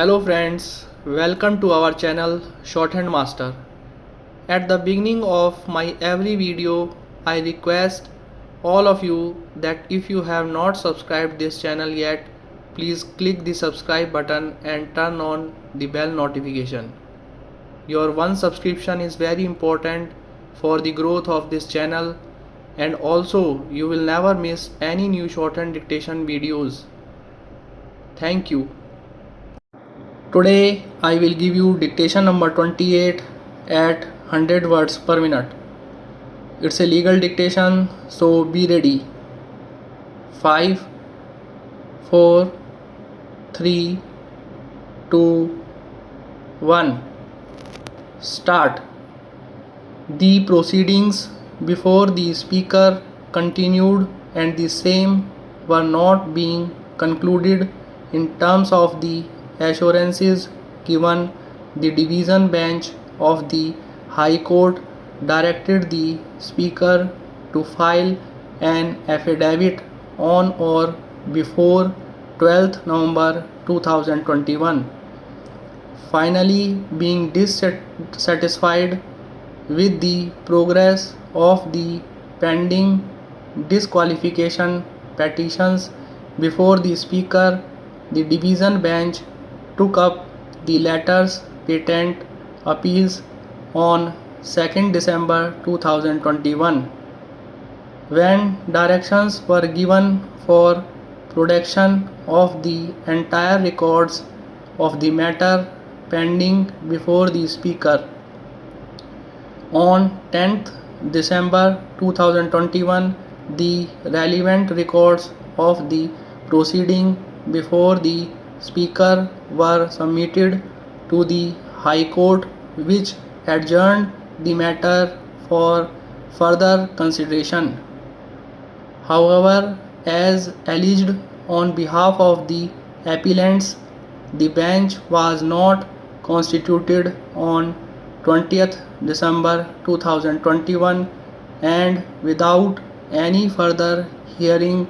Hello friends, welcome to our channel Shorthand Master. At the beginning of my every video, I request all of you that if you have not subscribed this channel yet, please click the subscribe button and turn on the bell notification. Your one subscription is very important for the growth of this channel, and also you will never miss any new shorthand dictation videos. Thank you. Today I will give you dictation number 28 at 100 words per minute. It's a legal dictation, so be ready. 5, 4, 3, 2, 1. Start. The proceedings before the speaker continued and the same were not being concluded in terms of the assurances given. The division bench of the High Court directed the Speaker to file an affidavit on or before 12th November 2021. Finally, being dissatisfied with the progress of the pending disqualification petitions before the Speaker, the division bench took up the latter's patent appeals on 2nd December 2021. When directions were given for production of the entire records of the matter pending before the Speaker. On 10th December 2021, the relevant records of the proceeding before the Speaker were submitted to the High Court, which adjourned the matter for further consideration. However, as alleged on behalf of the appellants, the bench was not constituted on 20th December 2021, and without any further hearing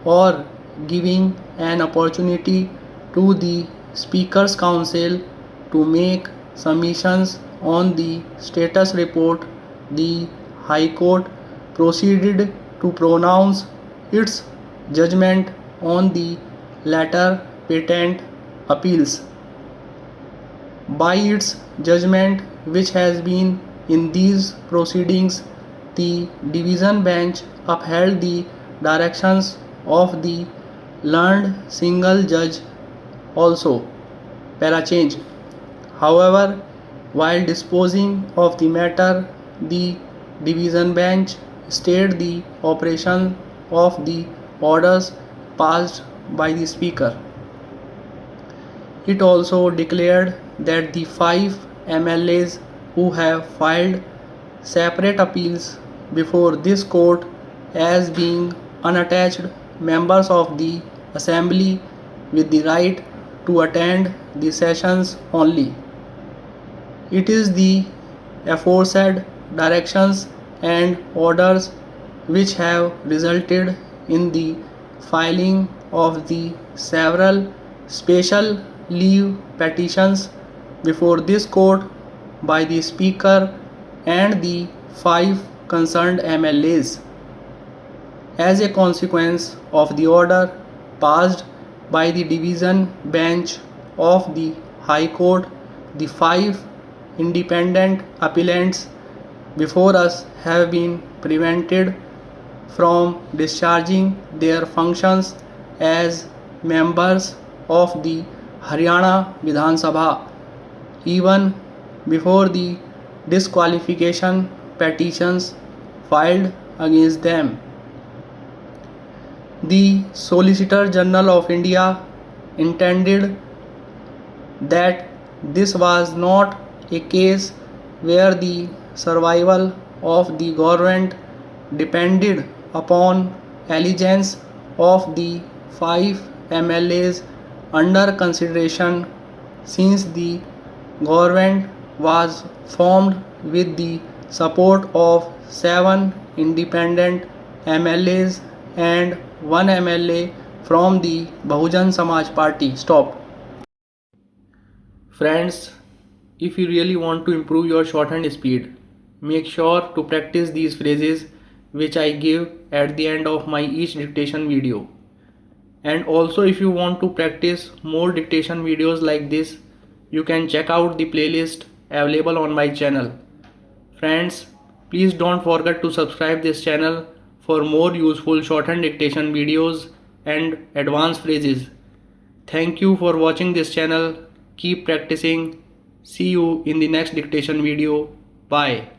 or giving an opportunity to the Speaker's Counsel to make submissions on the status report, the High Court proceeded to pronounce its judgment on the latter patent appeals. By its judgment, which has been in these proceedings, the division bench upheld the directions of the learned single judge also. Parachange. However, while disposing of the matter, the division bench stayed the operation of the orders passed by the Speaker. It also declared that the 5 MLAs who have filed separate appeals before this court as being unattached members of the Assembly with the right to attend the sessions only. It is the aforesaid directions and orders which have resulted in the filing of the several special leave petitions before this court by the Speaker and the 5 concerned MLAs. As a consequence of the order passed by the division bench of the High Court, the 5 independent appellants before us have been prevented from discharging their functions as members of the Haryana Vidhan Sabha even before the disqualification petitions filed against them. The Solicitor General of India intended that this was not a case where the survival of the government depended upon allegiance of the 5 MLAs under consideration, since the government was formed with the support of 7 independent MLAs and 1 MLA from the Bahujan Samaj Party. Stop. Friends, if you really want to improve your shorthand speed, make sure to practice these phrases which I give at the end of my each dictation video. And also, if you want to practice more dictation videos like this, you can check out the playlist available on my channel. Friends, please don't forget to subscribe this channel for more useful shorthand dictation videos and advanced phrases. Thank you for watching this channel. Keep practicing. See you in the next dictation video. Bye.